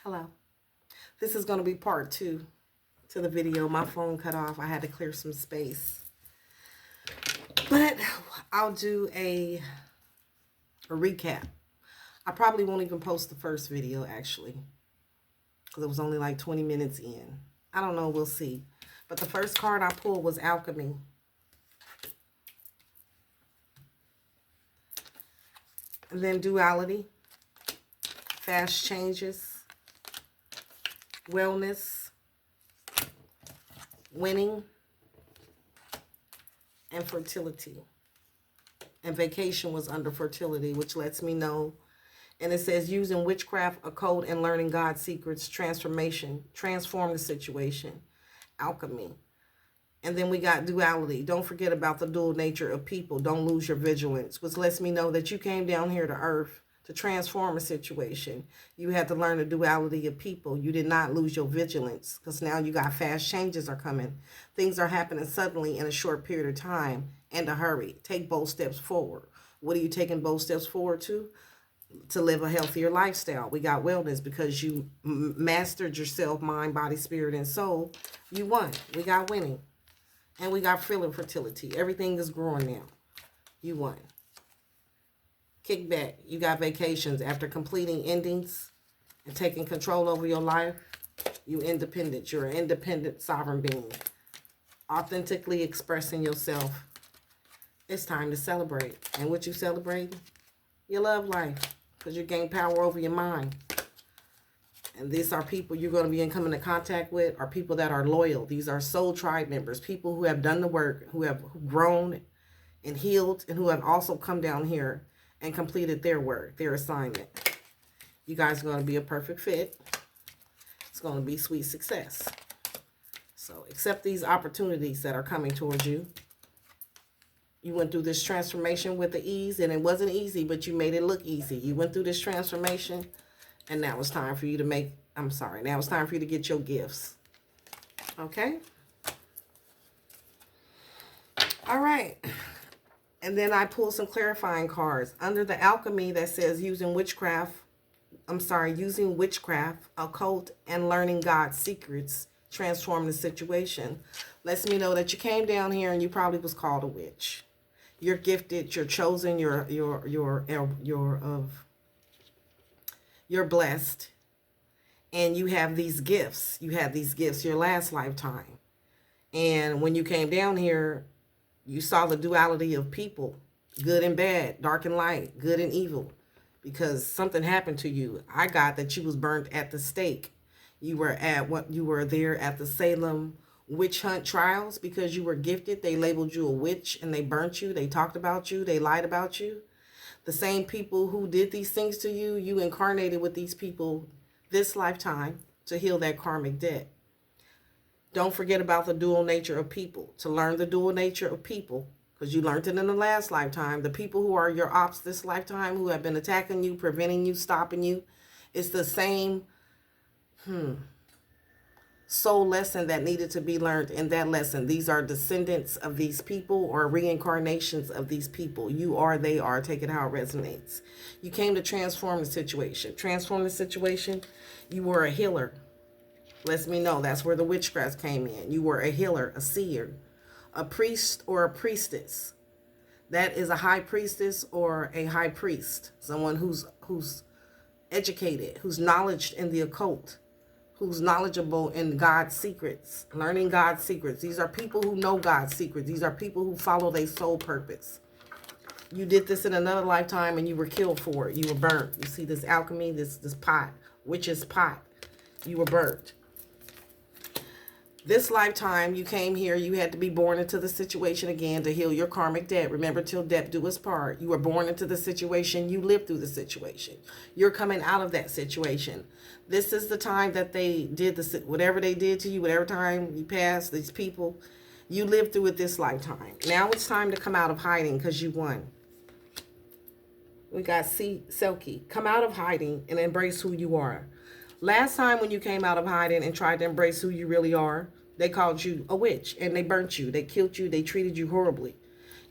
Hello. This is going to be part 2 to the video. My phone cut off. I had to clear some space. But I'll do a recap. I probably won't even post the first video, actually, because it was only like 20 minutes in. I don't know. We'll see. But the first card I pulled was Alchemy. And then Duality, Fast Changes, Wellness, Winning, and Fertility. And Vacation was under Fertility, which lets me know. And it says, using witchcraft, occult, and learning God's secrets, transformation, transform the situation, alchemy. And then we got duality. Don't forget about the dual nature of people. Don't lose your vigilance, which lets me know that you came down here to earth to transform a situation. You had to learn the duality of people. You did not lose your vigilance, because now you got fast changes are coming. Things are happening suddenly in a short period of time, and a hurry. Take bold steps forward. What are you taking bold steps forward to? To live a healthier lifestyle. We got wellness because you mastered yourself, mind, body, spirit, and soul. You won. We got winning. And we got feeling fertility. Everything is growing now. You won. Kick back. You got vacations. After completing endings and taking control over your life, you independent. You're an independent sovereign being. Authentically expressing yourself. It's time to celebrate. And what you celebrating? Your love life. Because you gain power over your mind. And these are people you're going to be in coming into contact with, are people that are loyal. These are soul tribe members, people who have done the work, who have grown and healed, and who have also come down here and completed their work, their assignment. You guys are going to be a perfect fit. It's going to be sweet success. So accept these opportunities that are coming towards you. You went through this transformation with the ease, and it wasn't easy, but you made it look easy. You went through this transformation. And now it's time for you to now it's time for you to get your gifts. Okay? All right. And then I pulled some clarifying cards. Under the alchemy that says using witchcraft, occult, and learning God's secrets, transform the situation. Lets me know that you came down here and you probably was called a witch. You're gifted, you're chosen, you're blessed, and you have these gifts. You had these gifts your last lifetime. And when you came down here, you saw the duality of people, good and bad, dark and light, good and evil, because something happened to you. I got that you was burnt at the stake. You were there at the Salem witch hunt trials because you were gifted. They labeled you a witch and they burnt you. They talked about you. They lied about you. The same people who did these things to you, you incarnated with these people this lifetime to heal that karmic debt. Don't forget about the dual nature of people. To learn the dual nature of people, because you learned it in the last lifetime. The people who are your ops this lifetime, who have been attacking you, preventing you, stopping you, it's the same soul lesson that needed to be learned in that lesson. These are descendants of these people or reincarnations of these people. You are, they are. Take it how it resonates. You came to transform the situation. Transform the situation. You were a healer. Lets me know that's where the witchcraft came in. You were a healer, a seer, a priest or a priestess. That is a high priestess or a high priest. Someone who's educated, who's knowledge in the occult, who's knowledgeable in God's secrets, learning God's secrets. These are people who know God's secrets. These are people who follow their soul purpose. You did this in another lifetime and you were killed for it. You were burnt. You see this alchemy, this pot, witch's pot. You were burnt. This lifetime you came here, you had to be born into the situation again to heal your karmic debt. Remember, till death do us part. You were born into the situation. You lived through the situation. You're coming out of that situation. This is the time that they did whatever they did to you, whatever time you passed, these people, you lived through it this lifetime. Now it's time to come out of hiding because you won. We got Selkie. Come out of hiding and embrace who you are. Last time when you came out of hiding and tried to embrace who you really are, they called you a witch and they burnt you. They killed you. They treated you horribly.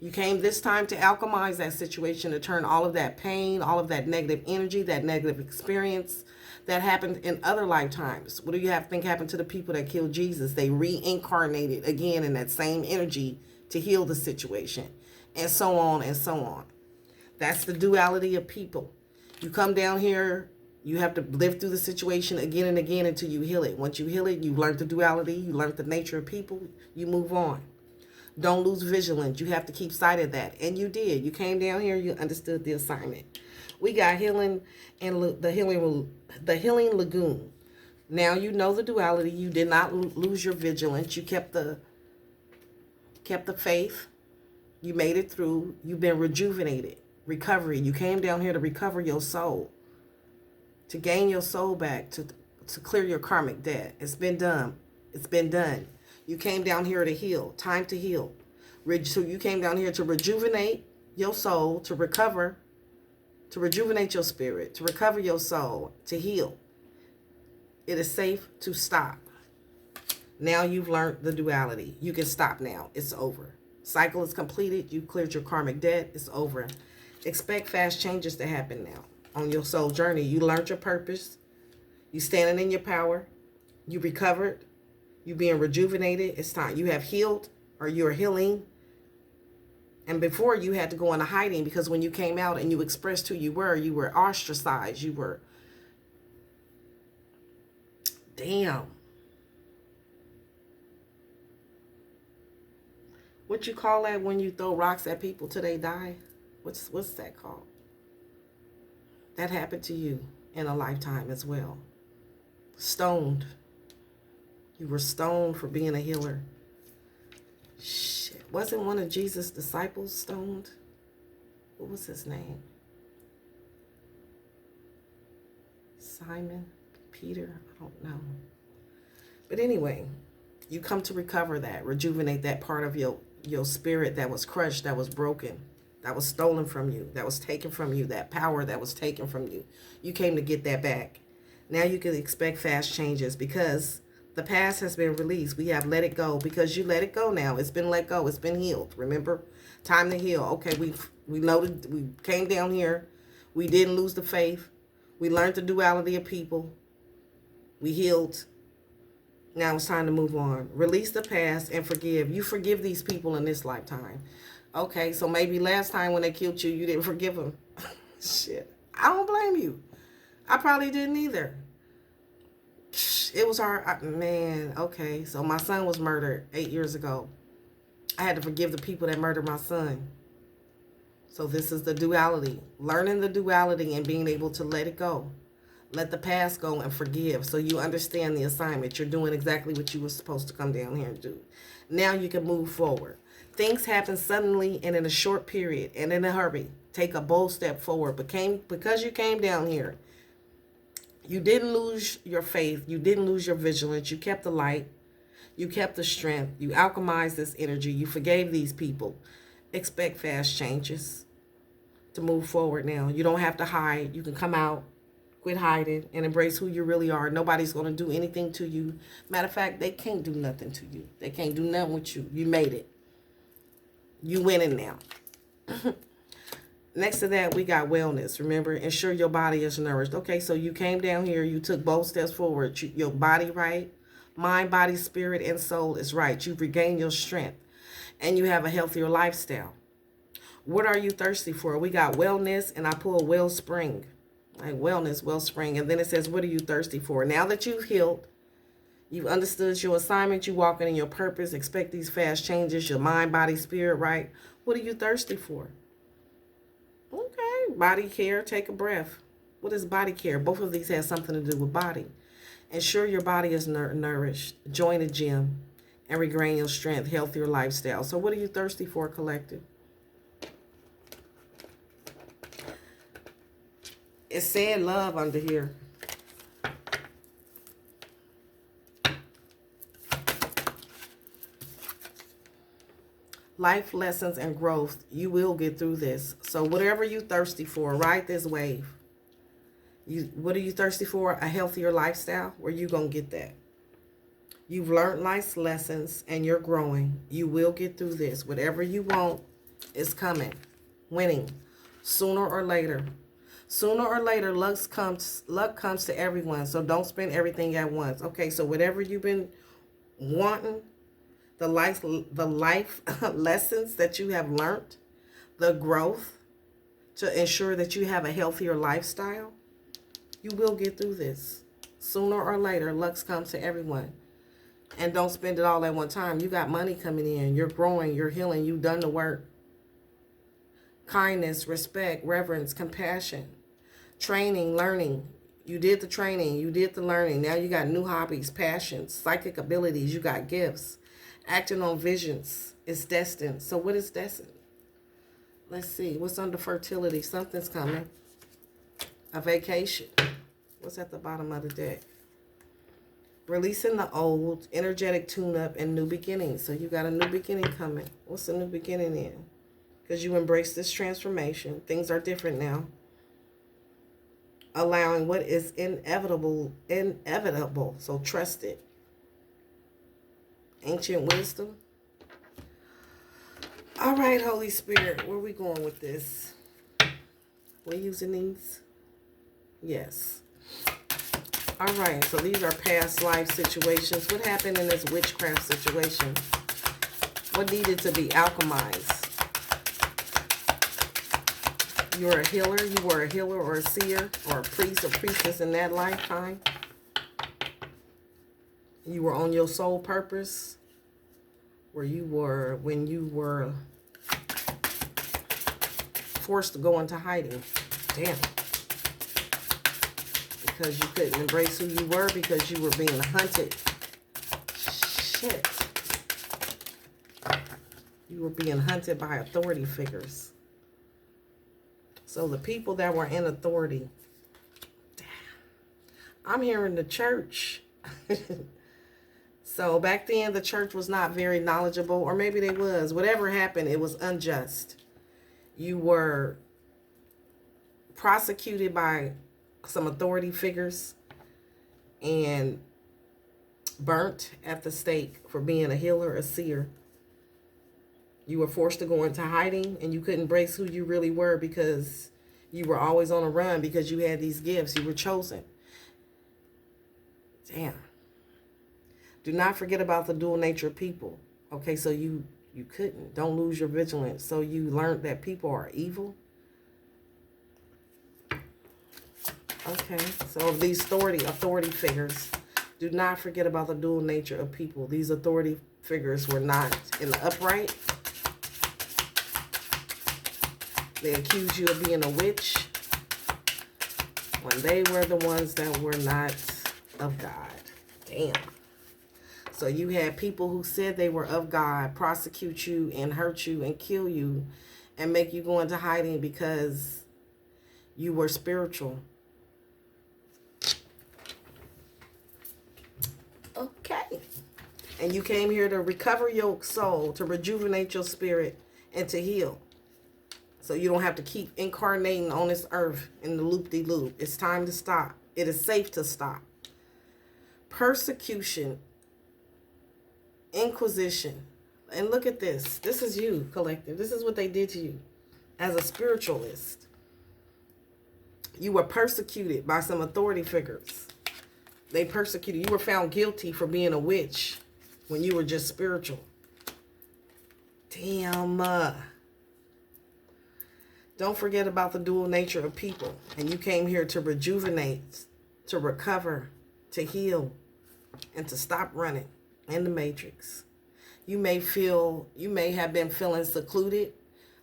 You came this time to alchemize that situation, to turn all of that pain, all of that negative energy, that negative experience that happened in other lifetimes. What do you have to think happened to the people that killed Jesus? They reincarnated again in that same energy to heal the situation, and so on and so on. That's the duality of people. You come down here, you have to live through the situation again and again until you heal it. Once you heal it, you learn the duality, you learn the nature of people, you move on. Don't lose vigilance. You have to keep sight of that. And you did. You came down here, you understood the assignment. We got healing and the healing lagoon. Now you know the duality. You did not lose your vigilance. You kept the faith. You made it through. You've been rejuvenated. Recovery. You came down here to recover your soul, to gain your soul back, to clear your karmic debt. It's been done. It's been done. You came down here to heal. Time to heal. So you came down here to rejuvenate your soul, to recover, to rejuvenate your spirit, to recover your soul, to heal. It is safe to stop. Now you've learned the duality. You can stop now. It's over. Cycle is completed. You cleared your karmic debt. It's over. Expect fast changes to happen now on your soul journey. You learned your purpose. You standing in your power. You recovered. You being rejuvenated. It's time. You have healed, or you're healing. And before, you had to go into hiding, because when you came out and you expressed who you were ostracized. You were, damn. What you call that when you throw rocks at people till they die? What's that called? That happened to you in a lifetime as well. Stoned. You were stoned for being a healer. Shit. Wasn't one of Jesus' disciples stoned? What was his name? Simon? Peter? I don't know. But anyway, you come to recover that, rejuvenate that part of your spirit that was crushed, that was broken, that was stolen from you, that was taken from you, that power that was taken from you. You came to get that back. Now you can expect fast changes, because the past has been released. We have let it go, because you let it go now. It's been let go. It's been healed. Remember? Time to heal. Okay, we loaded. We came down here. We didn't lose the faith. We learned the duality of people. We healed. Now it's time to move on. Release the past and forgive. You forgive these people in this lifetime. Okay, so maybe last time when they killed you, you didn't forgive them. Shit. I don't blame you. I probably didn't either. It was hard. Man, okay. So my son was murdered 8 years ago. I had to forgive the people that murdered my son. So this is the duality. Learning the duality and being able to let it go. Let the past go and forgive, so you understand the assignment. You're doing exactly what you were supposed to come down here and do. Now you can move forward. Things happen suddenly and in a short period and in a hurry. Take a bold step forward. Because you came down here, you didn't lose your faith. You didn't lose your vigilance. You kept the light. You kept the strength. You alchemized this energy. You forgave these people. Expect fast changes to move forward now. You don't have to hide. You can come out. Quit hiding and embrace who you really are. Nobody's going to do anything to you. Matter of fact, they can't do nothing to you. They can't do nothing with you. You made it. You winning now. Next to that, we got wellness. Remember, ensure your body is nourished. Okay, so you came down here. You took bold steps forward. Your body right. Mind, body, spirit, and soul is right. You've regained your strength. And you have a healthier lifestyle. What are you thirsty for? We got wellness, and I pull wellspring. Like wellness, wellspring. And then it says, what are you thirsty for? Now that you've healed, you've understood your assignment, you walking in your purpose, expect these fast changes, your mind, body, spirit, right? What are you thirsty for? Okay, body care, take a breath. What is body care? Both of these have something to do with body. Ensure your body is nourished. Join a gym and regain your strength, healthier lifestyle. So what are you thirsty for, collective? It said love under here. Life lessons and growth. You will get through this. So whatever you're thirsty for, ride this wave. What are you thirsty for? A healthier lifestyle? Where you going to get that? You've learned life's lessons and you're growing. You will get through this. Whatever you want, It's coming. Winning. Sooner or later. Sooner or later, luck comes to everyone. So don't spend everything at once. Okay, so whatever you've been wanting, the life lessons that you have learned, the growth to ensure that you have a healthier lifestyle, you will get through this. Sooner or later, luck comes to everyone. And don't spend it all at one time. You got money coming in. You're growing. You're healing. You've done the work. Kindness, respect, reverence, compassion, training, learning. You did the training. You did the learning. Now you got new hobbies, passions, psychic abilities. You got gifts. Acting on visions. It's destined. So what is destined? Let's see. What's under fertility? Something's coming. A vacation. What's at the bottom of the deck? Releasing the old, energetic tune-up, and new beginnings. So you got a new beginning coming. What's the new beginning in? Because you embrace this transformation. Things are different now. Allowing what is inevitable. So trust it. Ancient wisdom. All right, Holy Spirit, where are we going with this? We're using these? Yes. All right, so these are past life situations. What happened in this witchcraft situation? What needed to be alchemized? You're a healer. You were a healer or a seer or a priest or priestess in that lifetime. You were on your soul purpose. When you were forced to go into hiding. Damn. Because you couldn't embrace who you were because you were being hunted. Shit. You were being hunted by authority figures. So the people that were in authority. Damn. I'm hearing the church. So back then the church was not very knowledgeable, or maybe they was. Whatever happened, it was unjust. You were prosecuted by some authority figures and burnt at the stake for being a healer, a seer. You were forced to go into hiding, and you couldn't embrace who you really were because you were always on a run because you had these gifts. You were chosen. Damn. Do not forget about the dual nature of people. Okay, so you couldn't. Don't lose your vigilance. So you learned that people are evil. Okay, so these authority figures, do not forget about the dual nature of people. These authority figures were not in the upright. They accused you of being a witch when they were the ones that were not of God. Damn. So you had people who said they were of God prosecute you and hurt you and kill you and make you go into hiding because you were spiritual. Okay. And you came here to recover your soul, to rejuvenate your spirit, and to heal. So you don't have to keep incarnating on this earth in the loop-de-loop. It's time to stop. It is safe to stop. Persecution. Inquisition. And look at this. This is you, collective. This is what they did to you as a spiritualist. You were persecuted by some authority figures. They persecuted. You were found guilty for being a witch when you were just spiritual. Damn. Don't forget about the dual nature of people. And you came here to rejuvenate, to recover, to heal, and to stop running in the matrix. You may have been feeling secluded,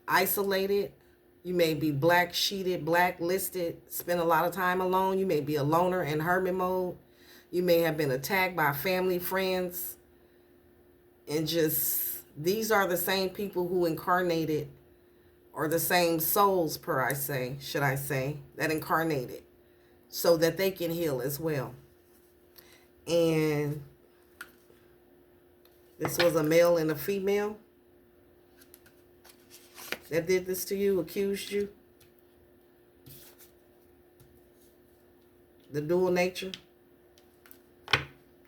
isolated. You may be black-sheeted, blacklisted, spend a lot of time alone. You may be a loner in hermit mode. You may have been attacked by family, friends. And just, these are the same people who incarnated, or the same souls, should I say, that incarnated, so that they can heal as well. And this was a male and a female that did this to you, accused you. The dual nature.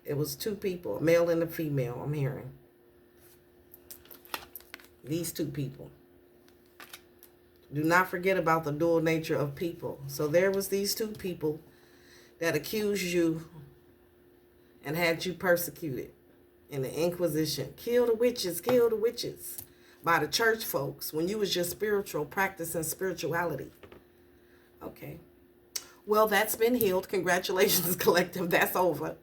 It was two people, a male and a female, I'm hearing. These two people. Do not forget about the dual nature of people. So there was these two people that accused you and had you persecuted in the Inquisition. Kill the witches, kill the witches. By the church folks when you was just spiritual, practicing spirituality. Okay. Well, that's been healed. Congratulations, collective. That's over.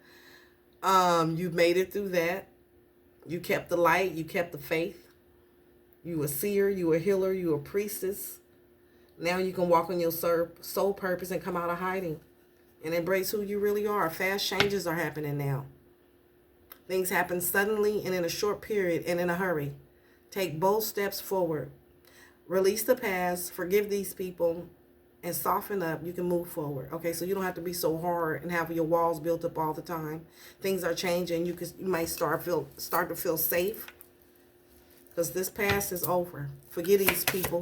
You made it through that. You kept the light. You kept the faith. You a seer. You a healer. You a priestess. Now you can walk on your soul purpose and come out of hiding and embrace who you really are. Fast changes are happening now. Things happen suddenly and in a short period and in a hurry. Take bold steps forward. Release the past. Forgive these people. And soften up. You can move forward. Okay, so you don't have to be so hard and have your walls built up all the time. Things are changing. You might start to feel safe. Because this past is over. Forget these people.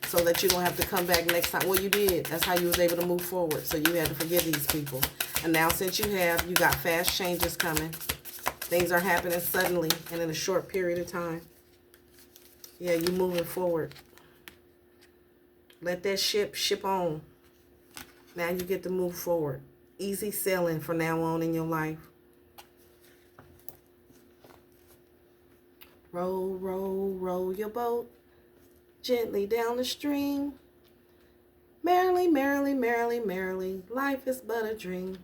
So that you don't have to come back next time. Well, you did. That's how you was able to move forward. So you had to forgive these people. And now since you have, you got fast changes coming. Things are happening suddenly and in a short period of time. Yeah, you moving forward. Let that ship on. Now you get to move forward. Easy sailing from now on in your life. Roll, roll, roll your boat gently down the stream. Merrily, merrily, merrily, merrily, life is but a dream.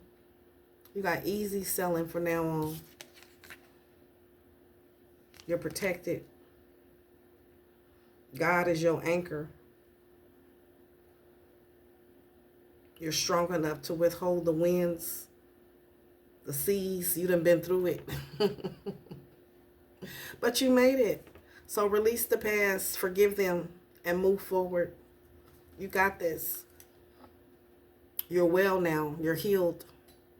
You got easy sailing from now on. You're protected. God is your anchor. You're strong enough to withhold the winds, the seas. You done been through it. But you made it. So release the past, forgive them, and move forward. You got this. You're well now. You're healed.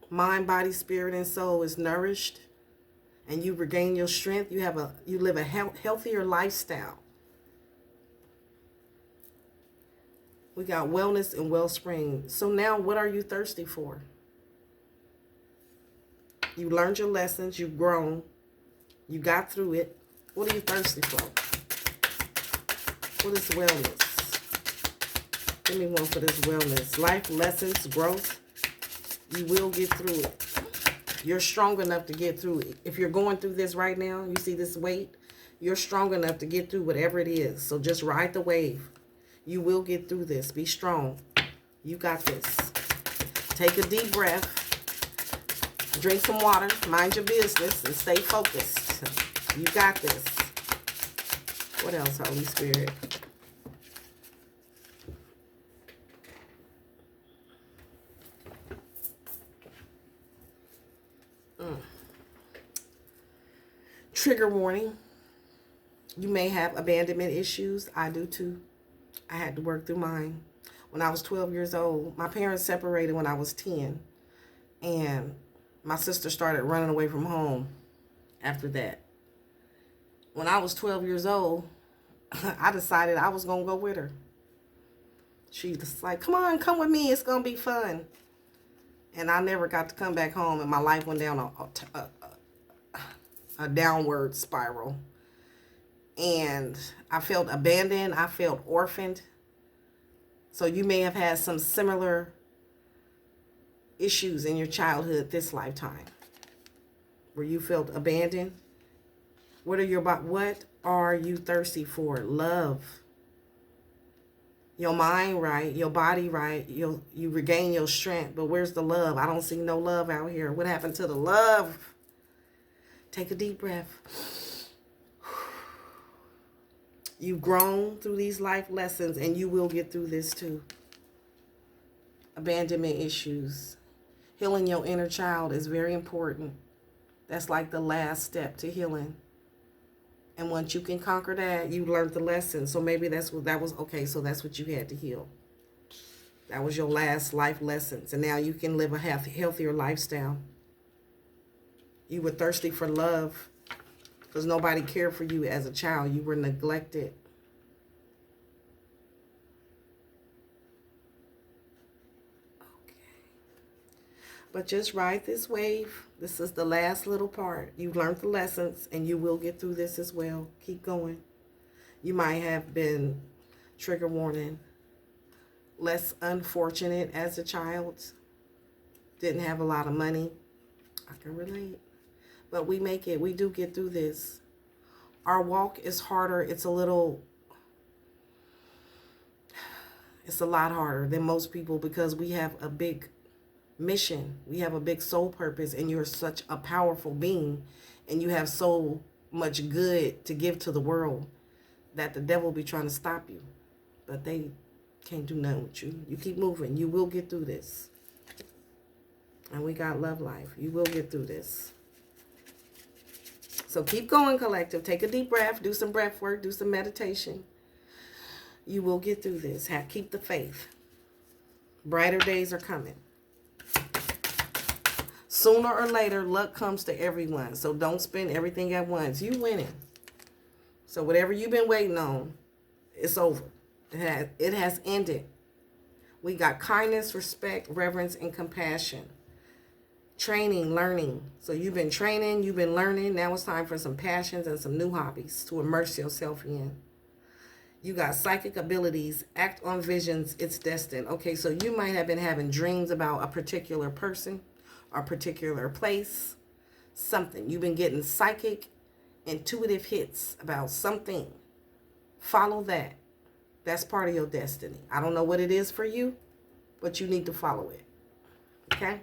Mind, body, spirit, and soul is nourished. And you regain your strength. You live a healthier lifestyle. We got wellness and wellspring. So now what are you thirsty for? You learned your lessons. You've grown. You got through it. What are you thirsty for? What is wellness? Give me one for this wellness. Life lessons, growth. You will get through it. You're strong enough to get through it. If you're going through this right now, you see this weight, you're strong enough to get through whatever it is. So just ride the wave. You will get through this. Be strong. You got this. Take a deep breath. Drink some water. Mind your business and stay focused. You got this. What else, Holy Spirit? Trigger warning. You may have abandonment issues. I do too. I had to work through mine. When I was 12 years old, my parents separated when I was 10. And my sister started running away from home after that. When I was 12 years old, I decided I was going to go with her. She was like, come on, come with me. It's going to be fun. And I never got to come back home, and my life went down a downward spiral. And I felt abandoned. I felt orphaned. So you may have had some similar issues in your childhood this lifetime where you felt abandoned. What are you thirsty for? Love. Your mind right, your body right, you regain your strength. But where's the love? I don't see no love out here. What happened to the love? Take a deep breath. You've grown through these life lessons, and you will get through this too. Abandonment issues. Healing your inner child is very important. That's like the last step to healing. And once you can conquer that, you learned the lesson. So maybe that was okay. So that's what you had to heal. That was your last life lessons. And now you can live a healthier lifestyle. You were thirsty for love because nobody cared for you as a child. You were neglected. Okay. But just ride this wave. This is the last little part. You've learned the lessons, and you will get through this as well. Keep going. You might have been Trigger warning. Less unfortunate as a child. Didn't have a lot of money. I can relate. But we make it. We do get through this. Our walk is harder. It's a lot harder than most people because we have a big mission. We have a big soul purpose, and you're such a powerful being, and you have so much good to give to the world that the devil be trying to stop you. But they can't do nothing with you. You keep moving. You will get through this. And we got love life. You will get through this. So keep going, collective. Take a deep breath. Do some breath work. Do some meditation. You will get through this. Keep the faith. Brighter days are coming. Sooner or later, luck comes to everyone. So don't spend everything at once. You winning. So whatever you've been waiting on, it's over. It has ended. We got kindness, respect, reverence, and compassion. Training, learning. So you've been training, you've been learning. Now it's time for some passions and some new hobbies to immerse yourself in. You got psychic abilities, act on visions, it's destined. Okay, so you might have been having dreams about a particular person or a particular place, something. You've been getting psychic, intuitive hits about something. Follow that. That's part of your destiny. I don't know what it is for you, but you need to follow it. Okay?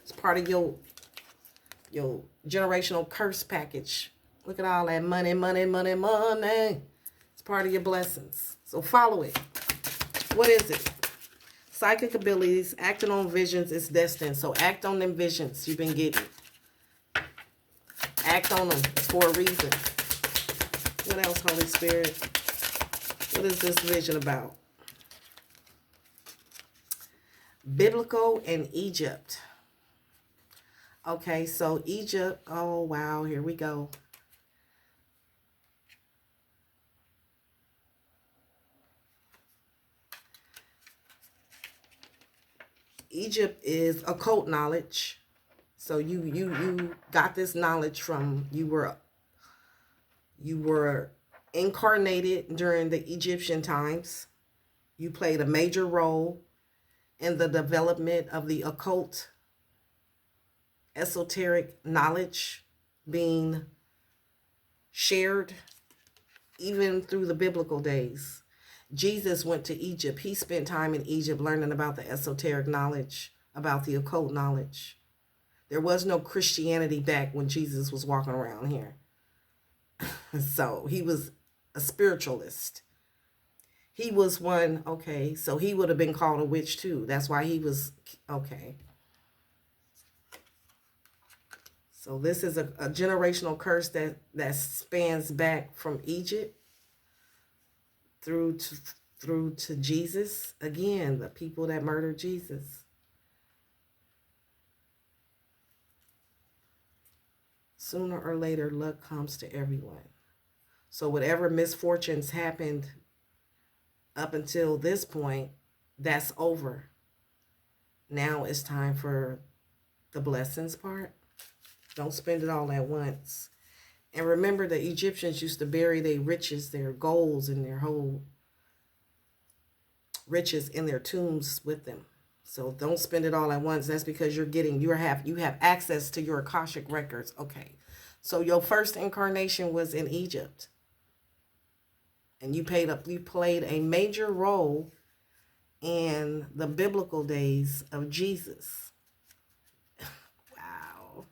It's part of your generational curse package. Look at all that money, money, money, money. It's part of your blessings. So follow it. What is it? Psychic abilities, acting on visions is destined. So act on them visions you've been getting. Act on them. It's for a reason. What else, Holy Spirit? What is this vision about? Biblical and Egypt. Okay, so Egypt. Oh, wow. Here we go. Egypt is occult knowledge. So you got this knowledge from you were incarnated during the Egyptian times. You played a major role in the development of the occult, esoteric knowledge being shared even through the biblical days. Jesus went to Egypt. He spent time in Egypt learning about the esoteric knowledge, about the occult knowledge. There was no Christianity back when Jesus was walking around here. So he was a spiritualist. He was one, okay, so he would have been called a witch too. That's why he was, okay. So this is a generational curse that spans back from Egypt through to Jesus. Again, the people that murdered Jesus. Sooner or later, luck comes to everyone. So whatever misfortunes happened up until this point, that's over. Now it's time for the blessings part. Don't spend it all at once. And remember, the Egyptians used to bury their riches, their golds, and their whole riches in their tombs with them. So don't spend it all at once. That's because you have access to your Akashic records. Okay. So your first incarnation was in Egypt. And you played a major role in the biblical days of Jesus. Wow.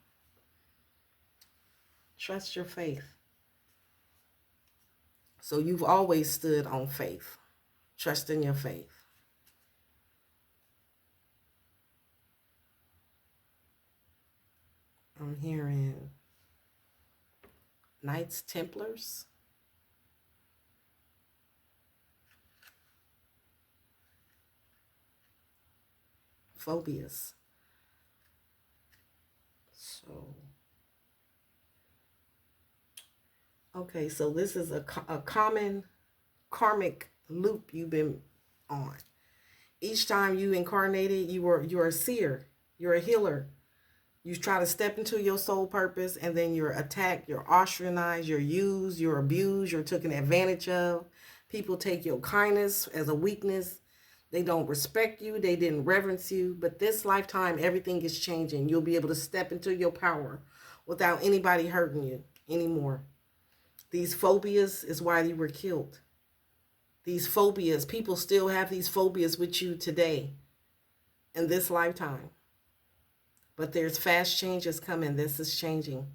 Trust your faith. So you've always stood on faith. Trust in your faith. I'm hearing Knights Templars. Phobias. So, okay, so this is a common karmic loop you've been on. Each time you incarnated, you're a seer, you're a healer. You try to step into your soul purpose, and then you're attacked, you're ostracized, you're used, you're abused, you're taken advantage of. People take your kindness as a weakness. They don't respect you. They didn't reverence you. But this lifetime, everything is changing. You'll be able to step into your power without anybody hurting you anymore. These phobias is why you were killed. These phobias, people still have these phobias with you today in this lifetime. But there's fast changes coming. This is changing.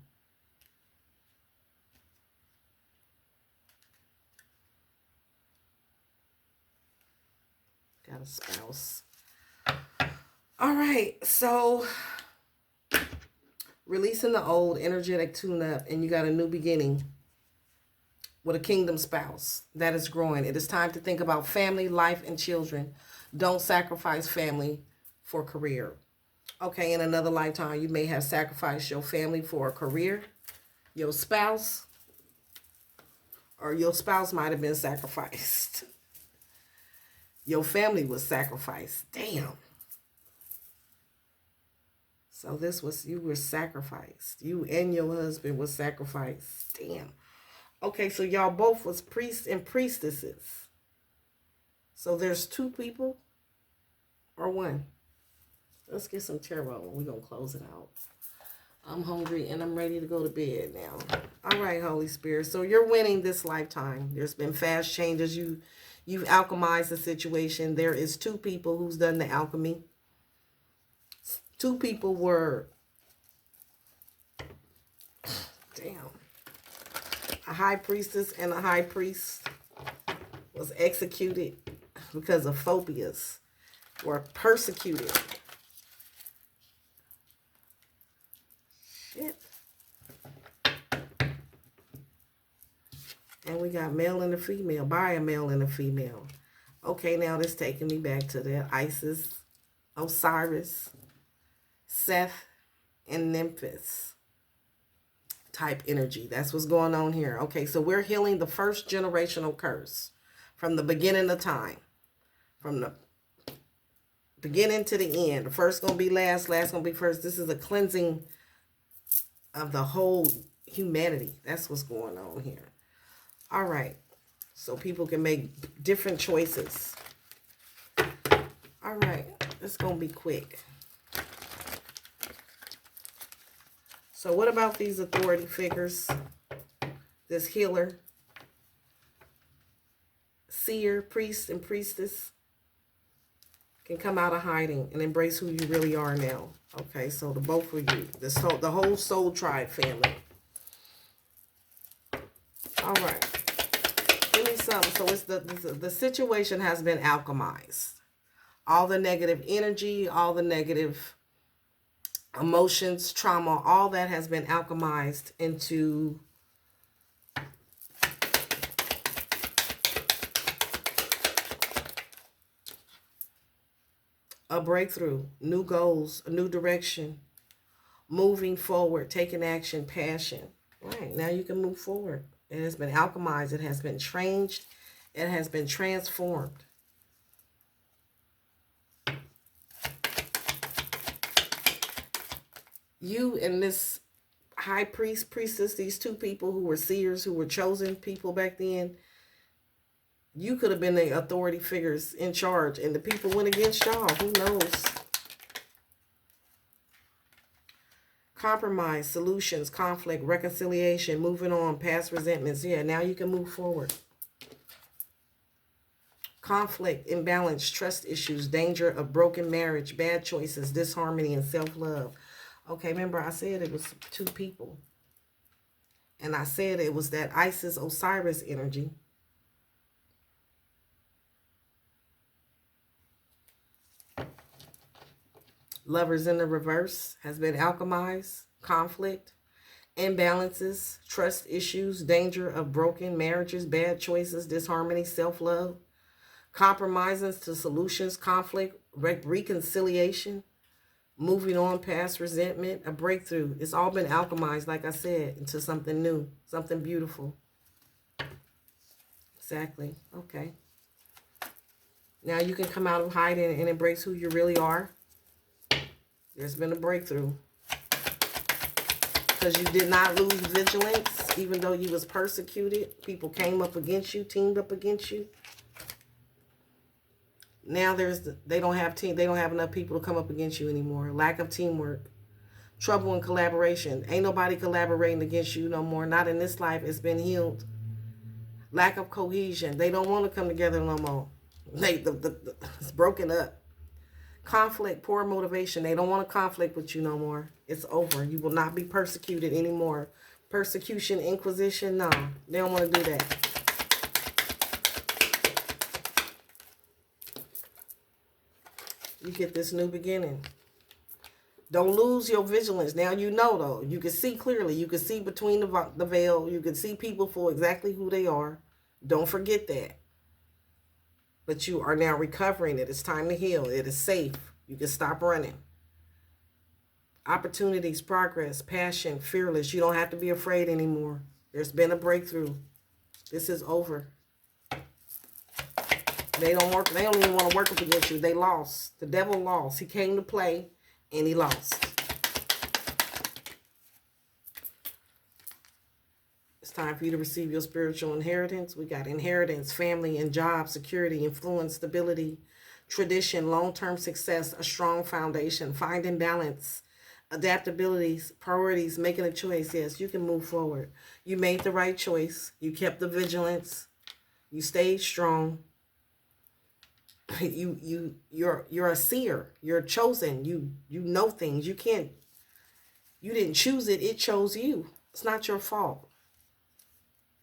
Got a spouse. All right, so releasing the old, energetic tune-up, and you got a new beginning with a kingdom spouse that is growing. It is time to think about family, life, and children. Don't sacrifice family for career. Okay, in another lifetime, you may have sacrificed your family for a career, your spouse, or your spouse might have been sacrificed. Your family was sacrificed. Damn. So this was, you were sacrificed. You and your husband was sacrificed. Damn. Okay, so y'all both was priests and priestesses. So there's two people or one? Let's get some tarot and we're going to close it out. I'm hungry and I'm ready to go to bed now. All right, Holy Spirit. So you're winning this lifetime. There's been fast changes. You've alchemized the situation. There is two people who's done the alchemy. Two people were, damn, a high priestess and a high priest was executed because of phobias, were persecuted. Shit. And we got male and a female, by a male and a female. Okay, now this taking me back to the Isis, Osiris, Seth, and Memphis type energy. That's what's going on here. Okay, so we're healing the first generational curse from the beginning of time. From the beginning to the end. The first going to be last, last going to be first. This is a cleansing of the whole humanity. That's what's going on here. All right. So people can make different choices. All right. It's going to be quick. So what about these authority figures? This healer, seer, priest, and priestess can come out of hiding and embrace who you really are now. Okay, so the both of you, the whole soul tribe family. All right, give me something. So it's the situation has been alchemized. All the negative energy, all the negative emotions, trauma, all that has been alchemized into a breakthrough, new goals, a new direction, moving forward, taking action, passion. Right, now you can move forward. It has been alchemized. It has been changed. It has been transformed. You and this high priest, priestess, these two people who were seers, who were chosen people back then, you could have been the authority figures in charge, and the people went against y'all. Who knows? Compromise, solutions, conflict, reconciliation, moving on, past resentments. Yeah, now you can move forward. Conflict, imbalance, trust issues, danger of broken marriage, bad choices, disharmony, and self-love. Okay, remember I said it was two people. And I said it was that Isis Osiris energy. Lovers in the reverse has been alchemized. Conflict, imbalances, trust issues, danger of broken marriages, bad choices, disharmony, self-love, compromises to solutions, conflict, reconciliation, moving on past resentment, a breakthrough. It's all been alchemized, like I said, into something new, something beautiful. Exactly. Okay. Now you can come out of hiding and embrace who you really are. There's been a breakthrough. because you did not lose vigilance, even though you was persecuted. People came up against you, teamed up against you. Now they don't have enough people to come up against you anymore. Lack of teamwork, trouble in collaboration. Ain't nobody collaborating against you no more. Not in this life. It's been healed. Lack of cohesion. They don't want to come together no more. It's broken up. Conflict, poor motivation. They don't want to conflict with you no more. It's over. You will not be persecuted anymore. Persecution, inquisition, no. They don't want to do that. You get this new beginning. Don't lose your vigilance. Now you know, though. You can see clearly. You can see between the veil. You can see people for exactly who they are. Don't forget that. But you are now recovering it. It's time to heal. It is safe. You can stop running. Opportunities, progress, passion, fearless. You don't have to be afraid anymore. There's been a breakthrough. This is over. They don't even want to work up against you. They lost. The devil lost. He came to play and he lost. It's time for you to receive your spiritual inheritance. We got inheritance, family and job, security, influence, stability, tradition, long-term success, a strong foundation, finding balance, adaptabilities, priorities, making a choice. Yes, you can move forward. You made the right choice. You kept the vigilance. You stayed strong. You're a seer. You're chosen. You know things. You didn't choose it. It chose you. It's not your fault.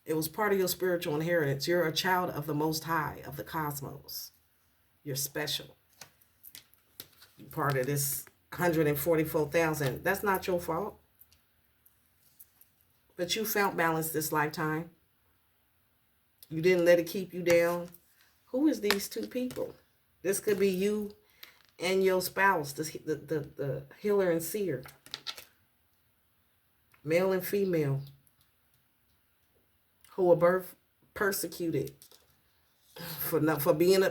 It was part of your spiritual inheritance. You're a child of the Most High, of the cosmos. You're special. You're part of this 144,000. That's not your fault. But you found balance this lifetime. You didn't let it keep you down. Who is these two people? This could be you and your spouse, the healer and seer. Male and female. Who were persecuted for being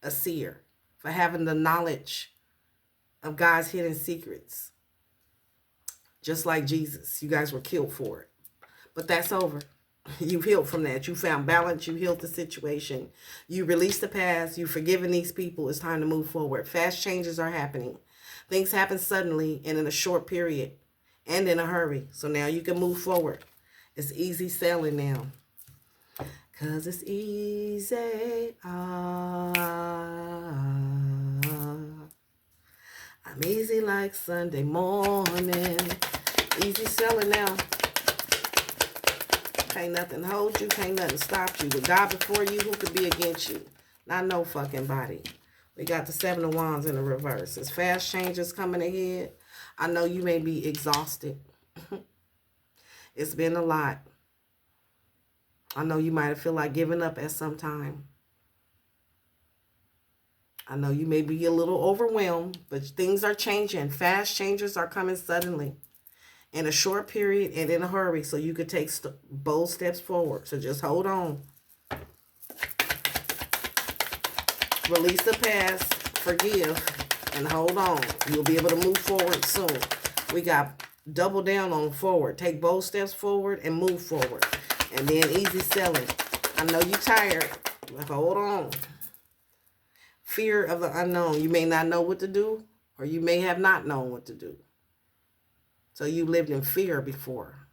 a seer, for having the knowledge of God's hidden secrets. Just like Jesus, you guys were killed for it. But that's over. You healed from that. You found balance. You healed the situation. You released the past. You've forgiven these people. It's time to move forward. Fast changes are happening. Things happen suddenly and in a short period and in a hurry. So now you can move forward. It's easy sailing now. 'Cause it's easy. I'm easy like Sunday morning. Easy sailing now. Can't nothing hold you. Can't nothing stop you. With God before you, who could be against you? Not no fucking body. We got the 7 of Wands in the reverse. There's fast changes coming ahead. I know you may be exhausted. It's been a lot. I know you might feel like giving up at some time. I know you may be a little overwhelmed, but things are changing. Fast changes are coming suddenly in a short period and in a hurry, so you could take bold steps forward. So just hold on. Release the past, forgive, and hold on. You'll be able to move forward soon. We got double down on forward. Take bold steps forward and move forward. And then easy selling. I know you're tired, but hold on. Fear of the unknown. You may not know what to do, or you may have not known what to do. So you lived in fear before.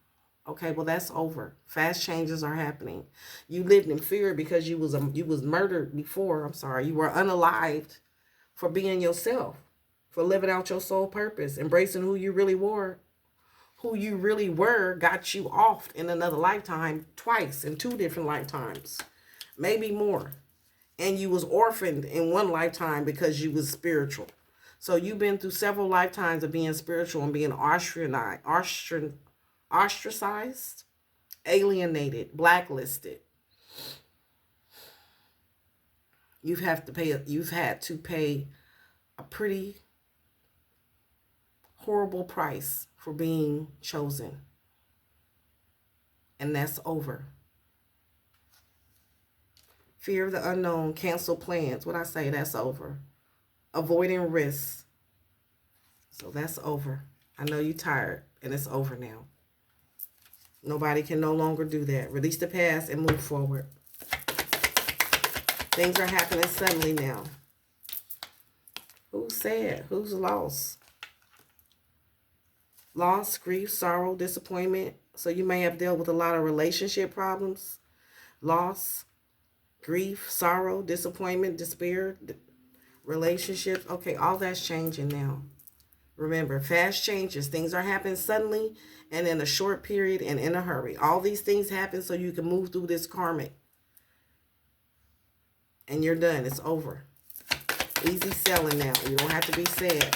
Okay, well, that's over. Fast changes are happening. You lived in fear because you was murdered before. I'm sorry. You were unalived for being yourself, for living out your soul purpose, embracing who you really were. Who you really were got you off in another lifetime twice, in 2 different lifetimes, maybe more. And you was orphaned in one lifetime because you was spiritual. So you've been through several lifetimes of being spiritual and being ostracized, alienated, blacklisted. You've had to pay a pretty horrible price for being chosen. And that's over. Fear of the unknown, cancel plans. What I say, that's over. Avoiding risks. So that's over. I know you're tired, and it's over now. Nobody can no longer do that. Release the past and move forward. Things are happening suddenly now. Who's sad? Who's lost? Loss, grief, sorrow, disappointment. So you may have dealt with a lot of relationship problems. Loss, grief, sorrow, disappointment, despair, relationships. Okay, all that's changing now. Remember, fast changes. Things are happening suddenly and in a short period and in a hurry. All these things happen so you can move through this karmic. And you're done. It's over. Easy selling now. You don't have to be sad.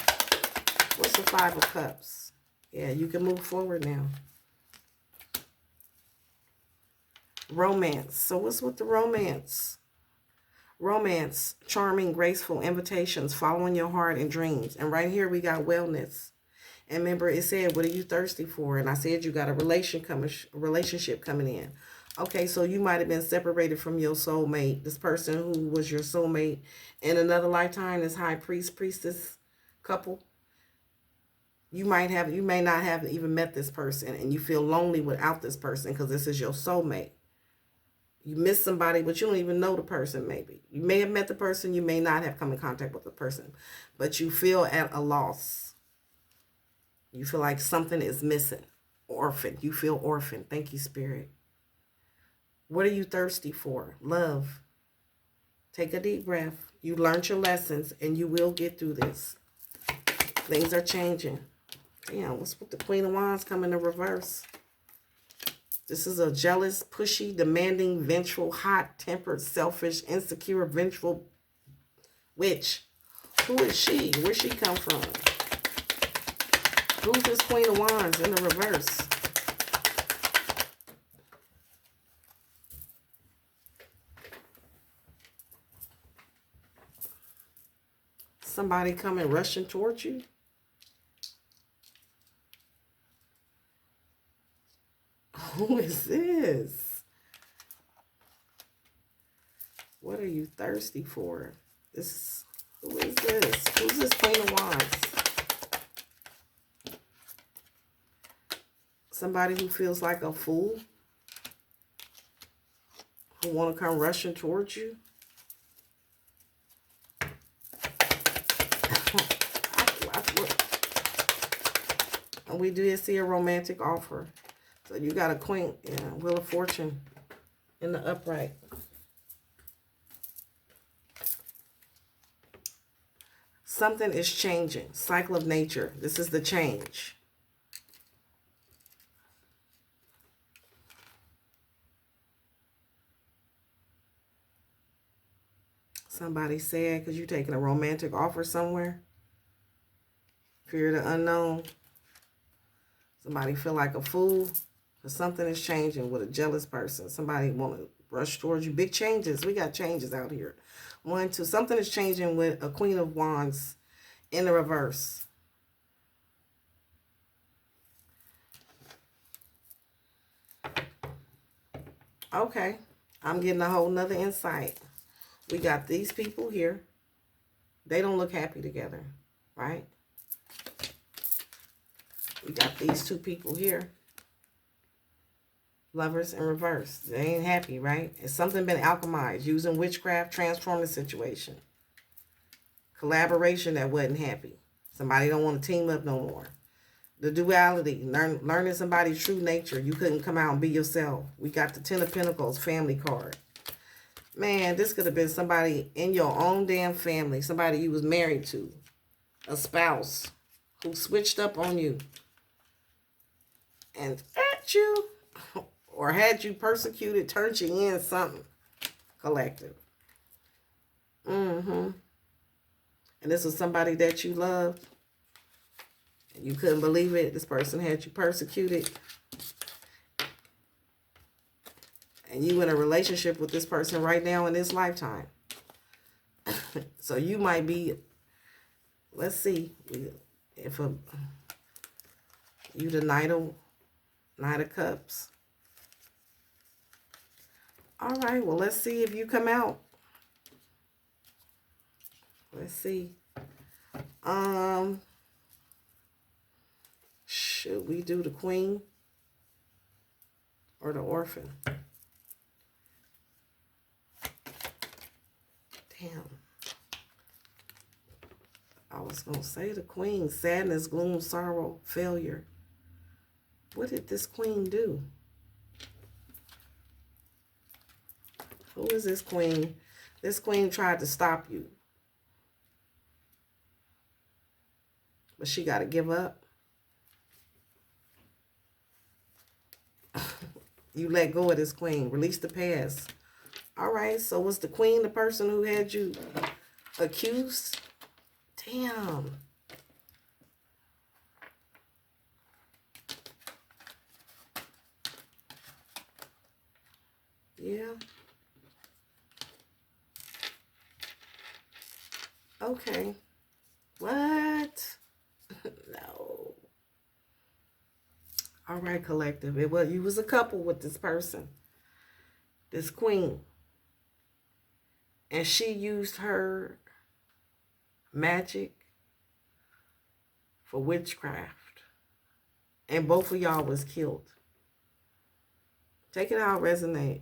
What's the Five of Cups? Yeah, you can move forward now. Romance. So what's with the romance? Romance, charming, graceful invitations, following your heart and dreams. And right here we got wellness. And remember, it said, what are you thirsty for? And I said you got a relationship coming in. Okay, so you might have been separated from your soulmate. This person who was your soulmate in another lifetime, this high priest, priestess couple. You may not have even met this person, and you feel lonely without this person because this is your soulmate. You miss somebody, but you don't even know the person, maybe. You may have met the person, you may not have come in contact with the person, but you feel at a loss. You feel like something is missing. Orphan. You feel orphaned. Thank you, Spirit. What are you thirsty for? Love. Take a deep breath. You learned your lessons, and you will get through this. Things are changing. Damn, what's with the Queen of Wands coming in reverse? This is a jealous, pushy, demanding, vengeful, hot-tempered, selfish, insecure, vengeful witch. Who is she? Where'd she come from? Who's this Queen of Wands in the reverse? Somebody coming rushing towards you? Who is this? What are you thirsty for? Who is this? Who's this Queen of Wands? Somebody who feels like a fool? Who want to come rushing towards you? And we did see a romantic offer. So you got a Queen, yeah, Wheel of Fortune in the upright. Something is changing. Cycle of nature. This is the change. Somebody said, because you're taking a romantic offer somewhere. Fear the unknown. Somebody feel like a fool. Because something is changing with a jealous person. Somebody want to rush towards you. Big changes. We got changes out here. 1, 2. Something is changing with a Queen of Wands in the reverse. Okay. I'm getting a whole nother insight. We got these people here. They don't look happy together, right? We got these two people here. Lovers in reverse. They ain't happy, right? It's something been alchemized. Using witchcraft, transform the situation. Collaboration that wasn't happy. Somebody don't want to team up no more. The duality. Learning somebody's true nature. You couldn't come out and be yourself. We got the Ten of Pentacles family card. Man, this could have been somebody in your own damn family. Somebody you was married to. A spouse who switched up on you. And at you. Or had you persecuted, turned you in something. Collective. And this was somebody that you loved. And you couldn't believe it. This person had you persecuted. And you in a relationship with this person right now in this lifetime. So you might be, let's see, if you the Knight of Cups. All right, well, let's see if you come out. Let's see. Should we do the queen or the orphan? Damn. I was going to say the queen. Sadness, gloom, sorrow, failure. What did this queen do? Who is this queen? This queen tried to stop you. But she got to give up. You let go of this queen. Release the past. All right, so was the queen the person who had you accused? Damn. Yeah. Okay. What? No. All right, collective. You was a couple with this person. This queen. And she used her magic for witchcraft. And both of y'all was killed. Take it out, resonate.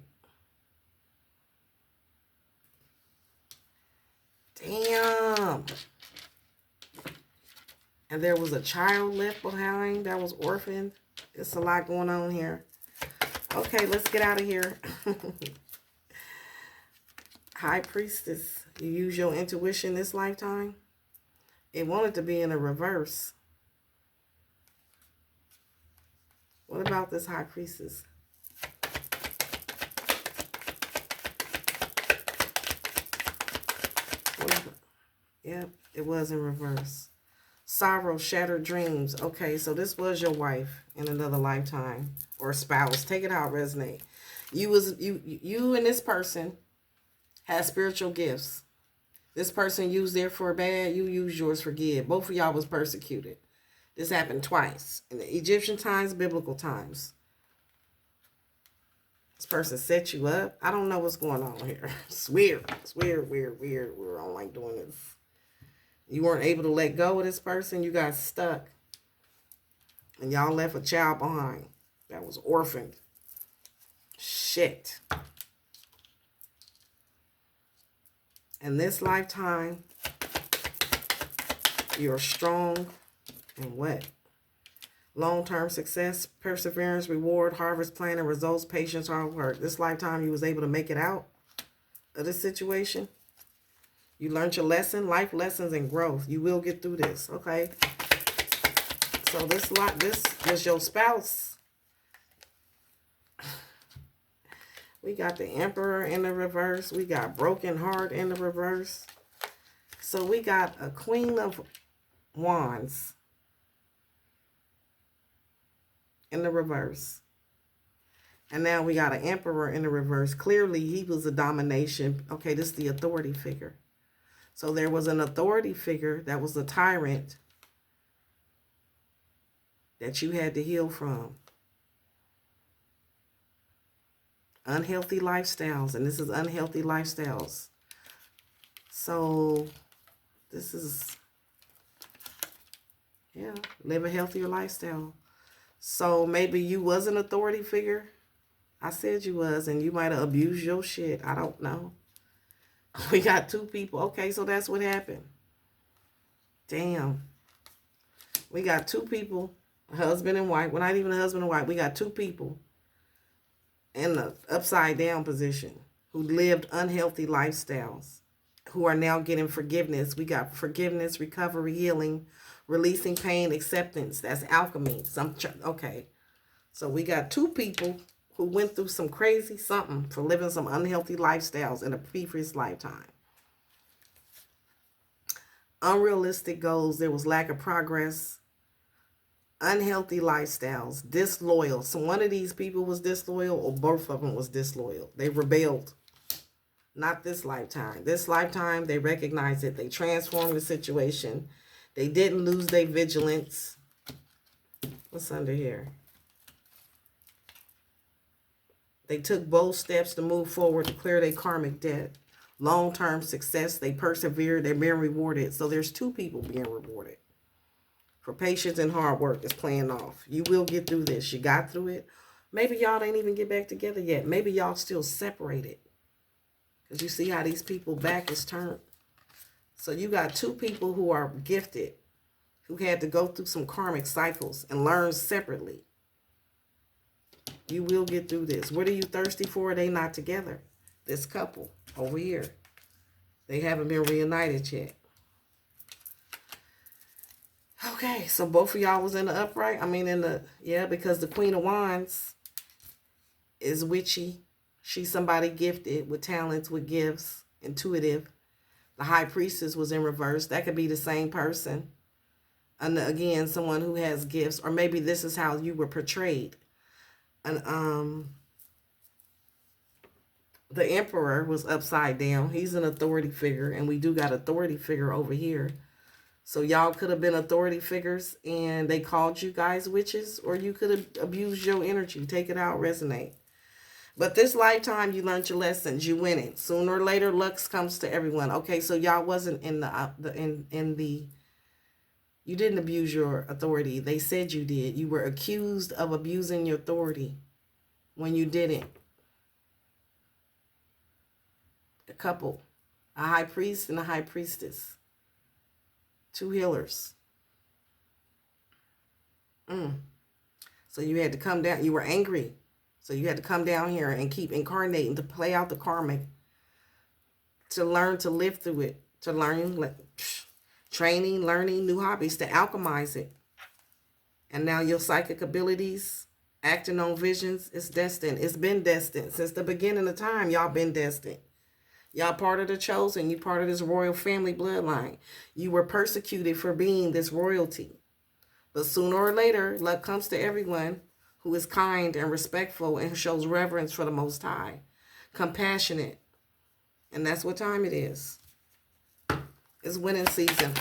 Damn. And there was a child left behind that was orphaned. It's a lot going on here. Okay, let's get out of here. High Priestess, you use your intuition this lifetime? It wanted to be in a reverse. What about this High Priestess? Yep, it was in reverse. Sorrow, shattered dreams. Okay, so this was your wife in another lifetime or spouse. Take it out, resonate. You and this person had spiritual gifts. This person used their for bad, you used yours for good. Both of y'all was persecuted. This happened twice. In the Egyptian times, biblical times. This person set you up. I don't know what's going on here. It's weird. It's weird. We don't like doing this. You weren't able to let go of this person. You got stuck. And y'all left a child behind that was orphaned. Shit. In this lifetime, you're strong and what? Long-term success, perseverance, reward, harvest, planning, results, patience, hard work. This lifetime, you was able to make it out of this situation. You learned your lesson, life lessons, and growth. You will get through this, okay? So this was your spouse. We got the Emperor in the reverse. We got Broken Heart in the reverse. So we got a Queen of Wands in the reverse. And now we got an Emperor in the reverse. Clearly, he was a domination. Okay, this is the authority figure. So there was an authority figure that was a tyrant that you had to heal from. Unhealthy lifestyles. And this is unhealthy lifestyles. So this is, yeah, live a healthier lifestyle. So maybe you was an authority figure. I said you was, and you might have abused your shit. I don't know. We got two people. Okay, so that's what happened. Damn. We got two people, husband and wife. We're not even a husband and wife. We got two people in the upside down position who lived unhealthy lifestyles, who are now getting forgiveness. We got forgiveness, recovery, healing, releasing pain, acceptance. That's alchemy. Okay. So we got two people who went through some crazy something for living some unhealthy lifestyles in a previous lifetime. Unrealistic goals. There was lack of progress. Unhealthy lifestyles. Disloyal. So one of these people was disloyal or both of them was disloyal. They rebelled. Not this lifetime. This lifetime, they recognized it. They transformed the situation. They didn't lose their vigilance. What's under here? They took bold steps to move forward to clear their karmic debt. Long-term success. They persevered. They're being rewarded. So there's two people being rewarded. for patience and hard work is playing off. You will get through this. You got through it. Maybe y'all ain't even get back together yet. Maybe y'all still separated. Because you see how these people back is turned. So you got two people who are gifted, who had to go through some karmic cycles and learn separately. You will get through this. What are you thirsty for? They not together. This couple over here. They haven't been reunited yet. Okay, so both of y'all was in the upright. I mean, because the Queen of Wands is witchy. She's somebody gifted with talents, with gifts, intuitive. The High Priestess was in reverse. That could be the same person. And again, someone who has gifts, or maybe this is how you were portrayed. And the Emperor was upside down. He's an authority figure, and we do got authority figure over here. So y'all could have been authority figures, and they called you guys witches, or you could have abused your energy. Take it out, resonate. But this lifetime, you learned your lessons. You win it. Sooner or later, luck comes to everyone. Okay, so y'all wasn't in you didn't abuse your authority. They said you did. You were accused of abusing your authority when you didn't. A couple, a high priest and a high priestess. Two healers. So you had to come down. You were angry. So you had to come down here and keep incarnating to play out the karmic, to learn to live through it, to learn, training, learning new hobbies, to alchemize it. And now your psychic abilities, acting on visions, is destined. It's been destined. Since the beginning of time, y'all been destined. Y'all part of the chosen. You part of this royal family bloodline. You were persecuted for being this royalty. But sooner or later, luck comes to everyone who is kind and respectful and shows reverence for the Most High, compassionate. And that's what time it is. It's winning season.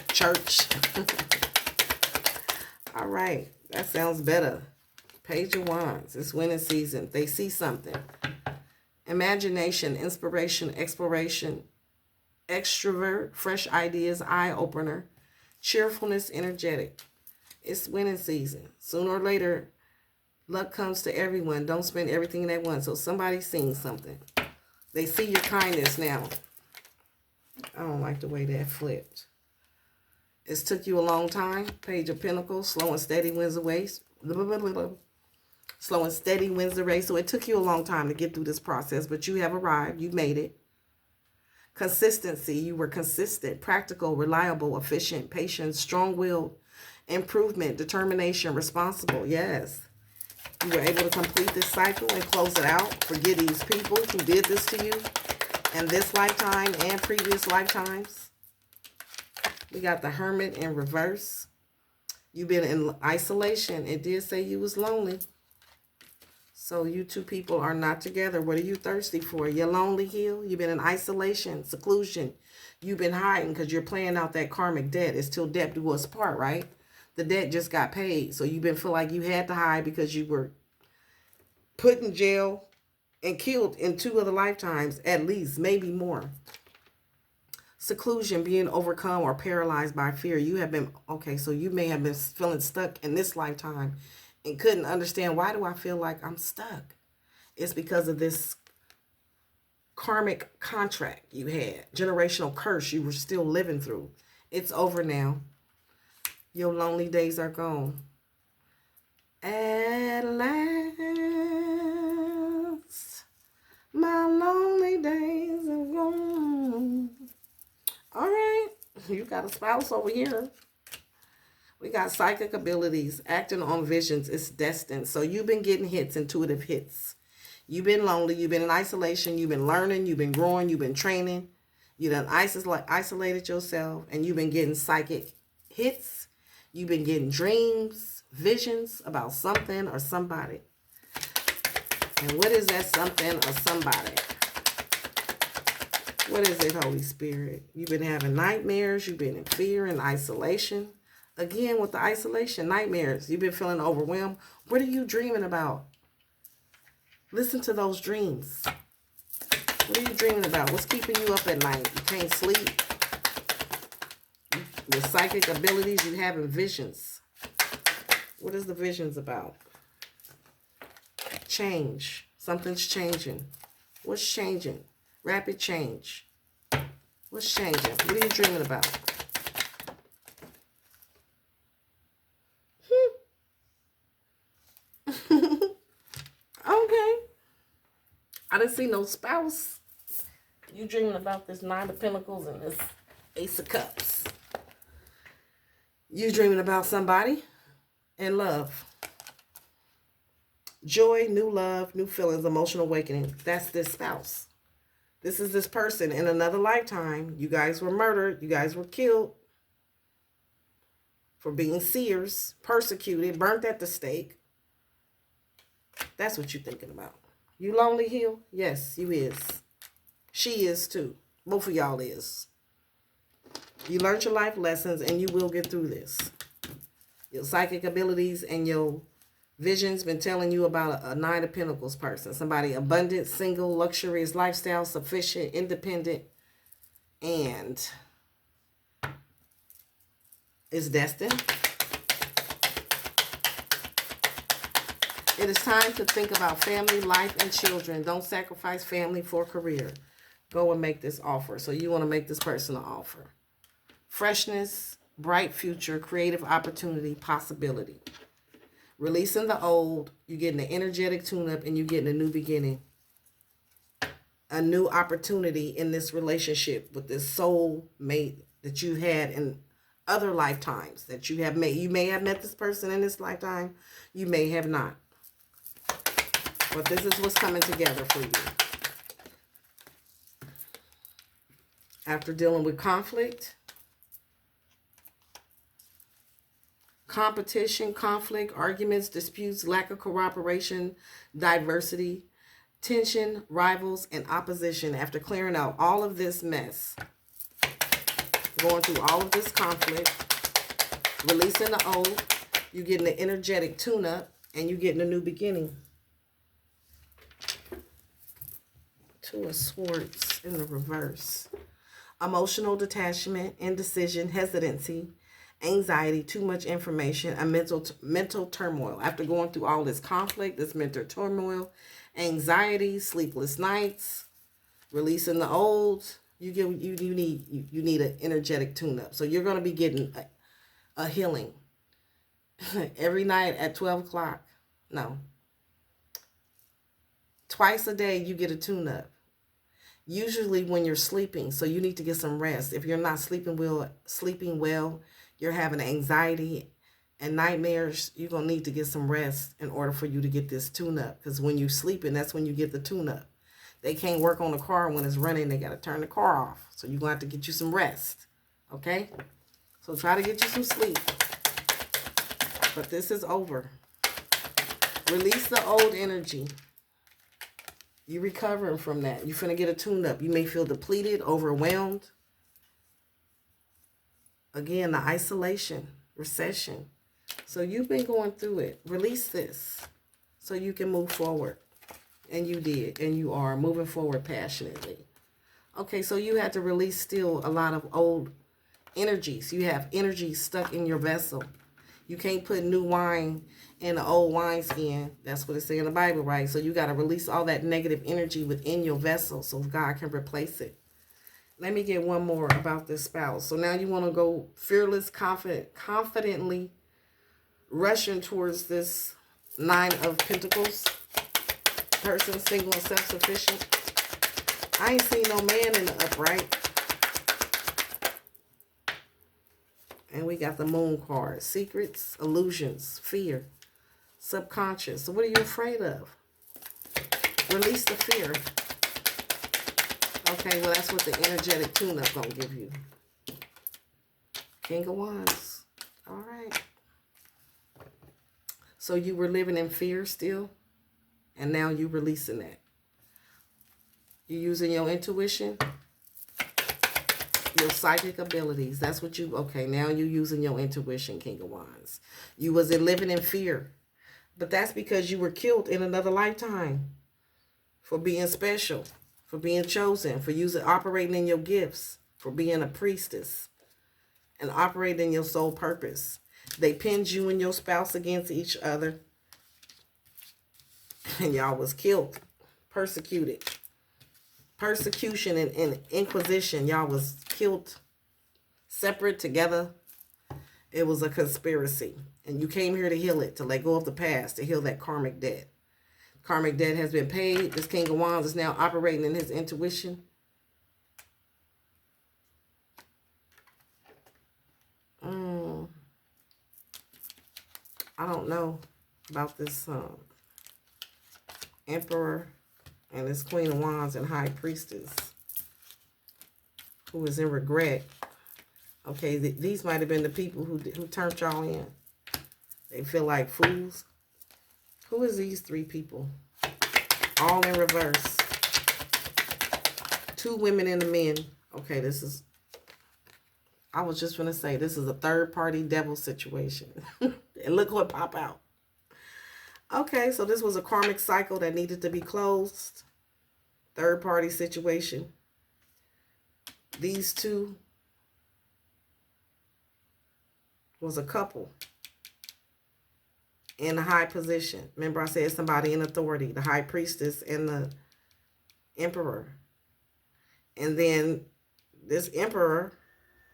Church. All right. That sounds better. Page of Wands. It's winning season. They see something. Imagination, inspiration, exploration, extrovert, fresh ideas, eye-opener, cheerfulness, energetic. It's winning season. Sooner or later, luck comes to everyone. Don't spend everything at once. So somebody's seeing something. They see your kindness now. I don't like the way that flipped. It's took you a long time. Page of Pentacles. Slow and steady wins the race. Slow and steady wins the race. So it took you a long time to get through this process, but you have arrived. You made it. Consistency. You were consistent, practical, reliable, efficient, patient, strong-willed. Improvement, determination, responsible. Yes. You were able to complete this cycle and close it out. Forgive these people who did this to you in this lifetime and previous lifetimes. We got the Hermit in reverse. You've been in isolation. It did say you was lonely. So you two people are not together. What are you thirsty for? You're lonely, heal. You've been in isolation, seclusion. You've been hiding because you're playing out that karmic debt. It's till death do us part, right? The debt just got paid. So you've been feel like you had to hide because you were put in jail and killed in 2 other lifetimes, at least, maybe more. Seclusion, being overcome or paralyzed by fear. You have been, okay, so you may have been feeling stuck in this lifetime and couldn't understand, why do I feel like I'm stuck? It's because of this karmic contract you had, generational curse you were still living through. It's over now. Your lonely days are gone. At last, my lonely days are gone. All right, you got a spouse over here. We got psychic abilities, acting on visions. It's destined. So you've been getting hits, intuitive hits. You've been lonely. You've been in isolation. You've been learning. You've been growing. You've been training. You done isolated yourself, and you've been getting psychic hits. You've been getting dreams, visions about something or somebody. And what is that something or somebody? What is it, Holy Spirit? You've been having nightmares. You've been in fear and isolation. Again, with the isolation, nightmares. You've been feeling overwhelmed. What are you dreaming about? Listen to those dreams. What are you dreaming about? What's keeping you up at night? You can't sleep. Your psychic abilities, you having visions. What is the visions about? Change. Something's changing. What's changing? Rapid change. What's changing? What are you dreaming about? Okay. I didn't see no spouse. You dreaming about this Nine of Pentacles and this Ace of Cups. You dreaming about somebody and love. Joy, new love, new feelings, emotional awakening. That's this spouse. This is this person in another lifetime. You guys were murdered. You guys were killed for being seers, persecuted, burnt at the stake. That's what you're thinking about. You lonely, Hill? Yes, you is. She is too. Both of y'all is. You learned your life lessons and you will get through this. Your psychic abilities and your visions been telling you about a Nine of Pentacles person. Somebody abundant, single, luxurious lifestyle, sufficient, independent, and is destined. It is time to think about family, life, and children. Don't sacrifice family for career. Go and make this offer. So you want to make this person an offer. Freshness, bright future, creative opportunity, possibility. Releasing the old, you're getting an energetic tune-up and you're getting a new beginning. A new opportunity in this relationship with this soul mate that you had in other lifetimes that you have made. You may have met this person in this lifetime. You may have not. But this is what's coming together for you. After dealing with conflict, competition, conflict, arguments, disputes, lack of cooperation, diversity, tension, rivals, and opposition. After clearing out all of this mess, going through all of this conflict, releasing the old, you're getting an energetic tune-up, and you're getting a new beginning. Two of Swords in the reverse. Emotional detachment, indecision, hesitancy, anxiety, too much information, a mental turmoil. After going through all this conflict, this mental turmoil, anxiety, sleepless nights, releasing the old, you need an energetic tune-up. So you're going to be getting a healing every night at 12 o'clock. No. Twice a day you get a tune-up. Usually when you're sleeping, so you need to get some rest. If you're not sleeping well, you're having anxiety and nightmares, you're going to need to get some rest in order for you to get this tune-up. Because when you're sleeping, that's when you get the tune-up. They can't work on the car when it's running. They got to turn the car off. So you're going to have to get you some rest. Okay? So try to get you some sleep. But this is over. Release the old energy. You're recovering from that. You're finna get a tune-up. You may feel depleted, overwhelmed. Again, the isolation, recession. So you've been going through it. Release this so you can move forward. And you did. And you are moving forward passionately. Okay, so you had to release still a lot of old energies. You have energy stuck in your vessel. You can't put new wine in the old wineskin. That's what it says in the Bible, right? So you got to release all that negative energy within your vessel so God can replace it. Let me get one more about this spouse. So now you want to go fearless, confidently rushing towards this Nine of Pentacles. Person, single and self-sufficient. I ain't seen no man in the upright. And we got the Moon card. Secrets, illusions, fear, subconscious. So what are you afraid of? Release the fear. Okay, well, that's what the energetic tune-up gonna give you. King of Wands. All right. So you were living in fear still, and now you're releasing that. You're using your intuition, your psychic abilities. That's what you, okay, now you're using your intuition, King of Wands. You wasn't living in fear, but that's because you were killed in another lifetime for being special, for being chosen, for operating in your gifts, for being a priestess. and operate in your sole purpose. They pinned you and your spouse against each other, and y'all was killed, persecuted. Persecution and inquisition, y'all was killed separate together. It was a conspiracy, and you came here to heal it, to let go of the past, to heal that karmic debt. Karmic debt has been paid. This King of Wands is now operating in his intuition. I don't know about this Emperor and this Queen of Wands and High Priestess who is in regret. Okay, these might have been the people who turned y'all in. They feel like fools. Who is these three people? All in reverse. Two women and a man. Okay, this is... I was just going to say, this is a third-party devil situation. And look what pop out. Okay, so this was a karmic cycle that needed to be closed. Third-party situation. These two was a couple in a high position. Remember I said somebody in authority, the high priestess and the emperor. And then this emperor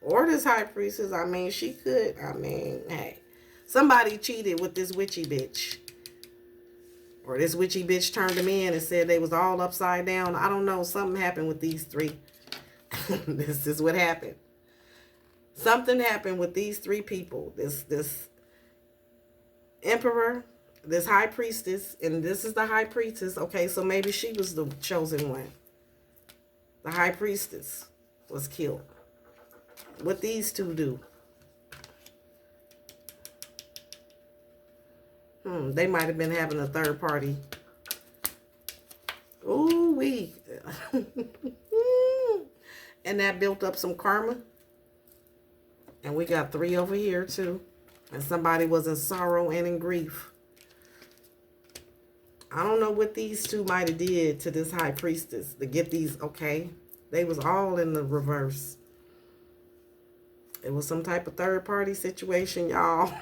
or this high priestess, I mean, hey, somebody cheated with this witchy bitch. Or this witchy bitch turned them in and said they was all upside down. I don't know. Something happened with these three. This is what happened. Something happened with these three people. This emperor, this high priestess, and this is the high priestess. Okay, so maybe she was the chosen one. The high priestess was killed. What these two do? They might have been having a third party. Ooh wee. And that built up some karma. And we got three over here too. And somebody was in sorrow and in grief. I don't know what these two might have did to this high priestess to get these, okay? They was all in the reverse. It was some type of third party situation, y'all.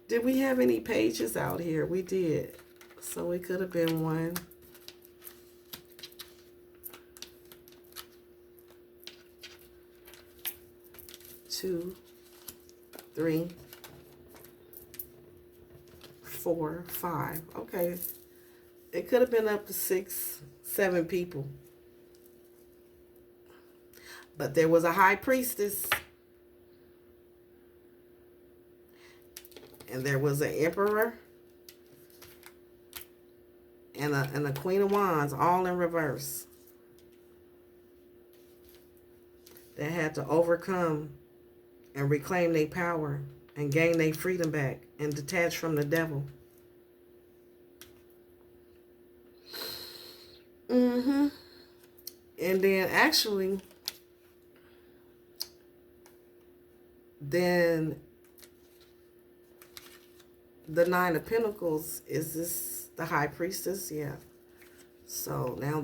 Did we have any pages out here? We did. So it could have been 1, 2, 3, 4, 5. Okay. It could have been up to 6, 7 people. But there was a high priestess. And there was an emperor. And a Queen of Wands, all in reverse. That had to overcome and reclaim their power and gain their freedom back and detach from the devil. And then actually, then the 9 of Pentacles, is this the high priestess? Yeah. So now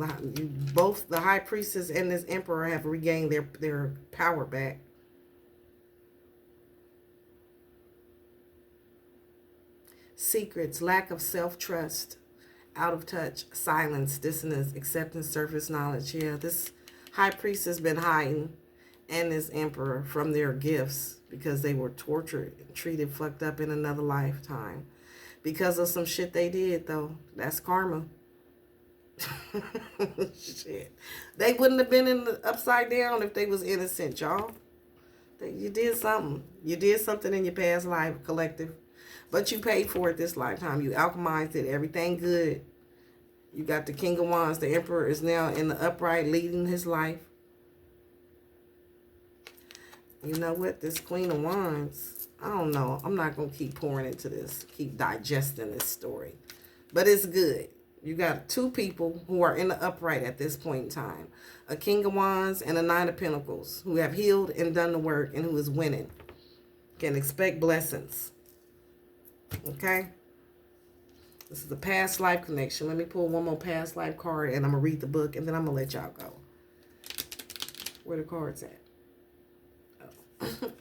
both the high priestess and this emperor have regained their power back. Secrets, lack of self-trust, out of touch, silence, dissonance, acceptance, surface knowledge. Yeah, this high priest has been hiding, and this emperor, from their gifts because they were tortured and treated fucked up in another lifetime. Because of some shit they did, though. That's karma. Shit. They wouldn't have been in the upside down if they was innocent, y'all. You did something. You did something in your past life, collective. But you paid for it this lifetime. You alchemized it. Everything good. You got the King of Wands. The Emperor is now in the upright, leading his life. You know what? This Queen of Wands, I don't know. I'm not going to keep pouring into this. Keep digesting this story. But it's good. You got 2 people who are in the upright at this point in time. A King of Wands and a 9 of Pentacles who have healed and done the work and who is winning. Can expect blessings. Okay? This is a past life connection. Let me pull one more past life card and I'm going to read the book and then I'm going to let y'all go. Where the cards at? Oh.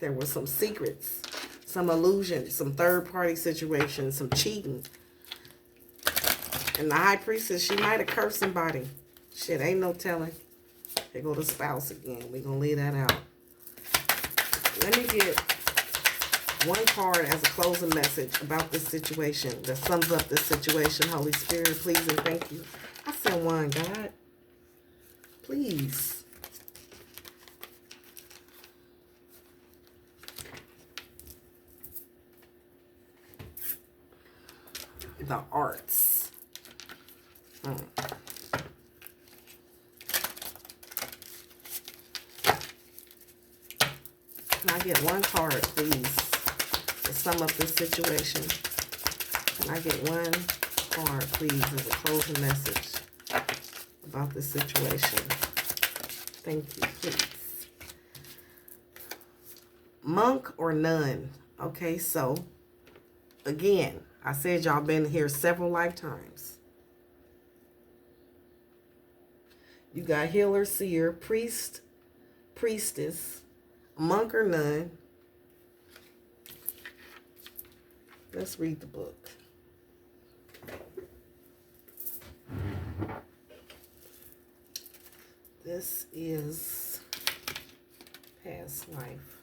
There were some secrets, some illusions, some third-party situations, some cheating. And the high priestess, she might have cursed somebody. Shit, ain't no telling. There go the spouse again. We're going to leave that out. Let me get one card as a closing message about this situation that sums up this situation. Holy Spirit, please and thank you. I said one, God. Please. The arts. Can I get one card, please, to sum up this situation? Can I get one card, please, as a closing message about this situation? Thank you, please. Monk or nun? Okay, so, again, I said y'all been here several lifetimes. You got healer, seer, priest, priestess, monk or nun. Let's read the book. This is past life.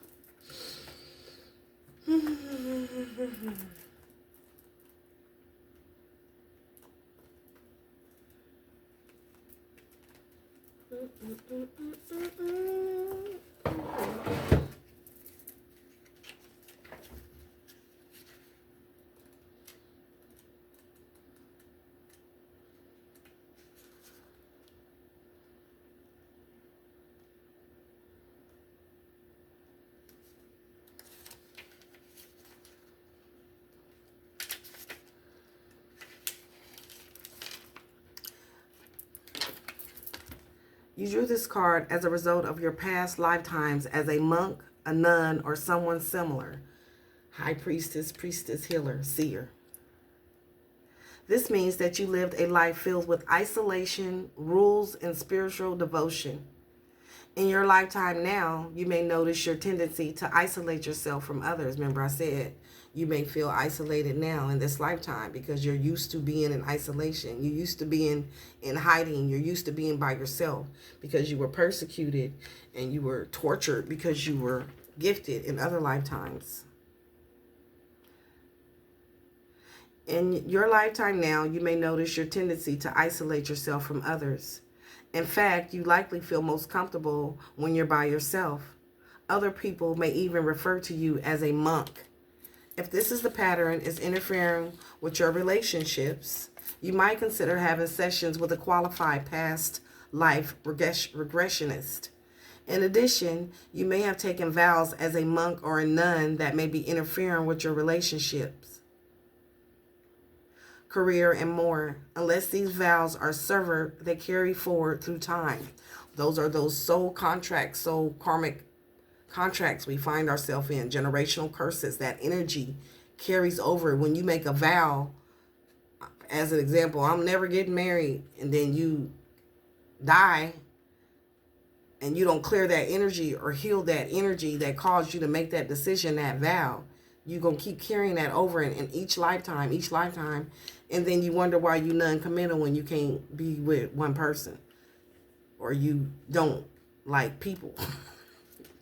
You drew this card as a result of your past lifetimes as a monk, a nun, or someone similar. High priestess, priestess, healer, seer. This means that you lived a life filled with isolation, rules, and spiritual devotion. In your lifetime now, you may notice your tendency to isolate yourself from others. Remember I said you may feel isolated now in this lifetime because you're used to being in isolation. You're used to being in hiding. You're used to being by yourself because you were persecuted and you were tortured because you were gifted in other lifetimes. In your lifetime now, you may notice your tendency to isolate yourself from others. In fact, you likely feel most comfortable when you're by yourself. Other people may even refer to you as a monk. If this is the pattern is interfering with your relationships, you might consider having sessions with a qualified past life regressionist. In addition, you may have taken vows as a monk or a nun that may be interfering with your relationships, career, and more. Unless these vows are severed, they carry forward through time. Those are those soul contracts, soul karmic contracts we find ourselves in, generational curses. That energy carries over. When you make a vow, as an example, I'm never getting married, and then you die and you don't clear that energy or heal that energy that caused you to make that decision, that vow, you're going to keep carrying that over in each lifetime, and then you wonder why you non-committal when you can't be with one person, or you don't like people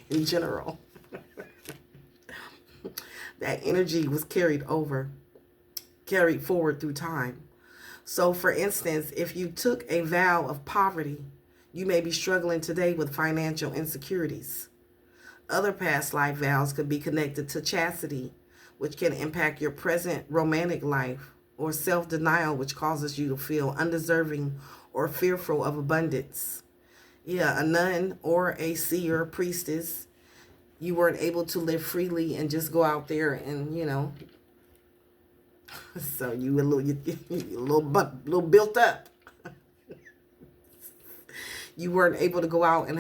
in general. That energy was carried forward through time. So for instance, if you took a vow of poverty, you may be struggling today with financial insecurities. Other past life vows could be connected to chastity, which can impact your present romantic life, or self-denial, which causes you to feel undeserving or fearful of abundance. Yeah, a nun or a seer, priestess, you weren't able to live freely and just go out there and, so you were a little built up. You weren't able to go out and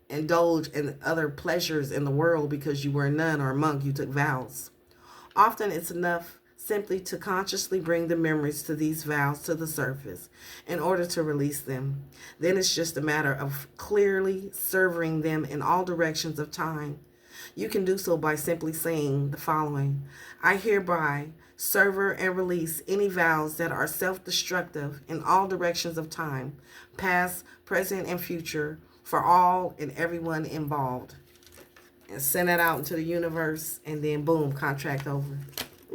indulge in other pleasures in the world because you were a nun or a monk. You took vows. Often it's enough simply to consciously bring the memories to these vows to the surface in order to release them. Then it's just a matter of clearly severing them in all directions of time. You can do so by simply saying the following: I hereby sever and release any vows that are self-destructive in all directions of time, past, present, and future, for all and everyone involved. And send that out into the universe, and then boom, contract over.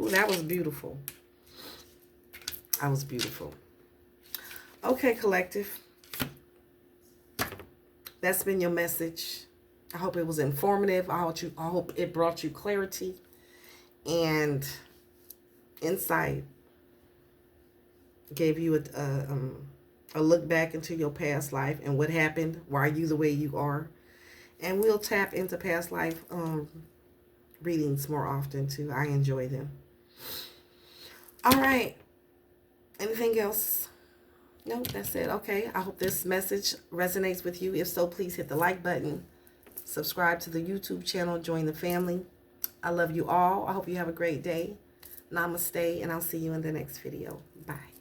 Ooh, that was beautiful. That was beautiful. Okay, collective. That's been your message. I hope it was informative. I hope it brought you clarity and insight. Gave you a look back into your past life and what happened. Why are you the way you are? And we'll tap into past life readings more often too. I enjoy them. All right. Anything else? Nope, that's it. Okay. I hope this message resonates with you. If so, please hit the like button. Subscribe to the YouTube channel. Join the family. I love you all. I hope you have a great day. Namaste, and I'll see you in the next video. Bye.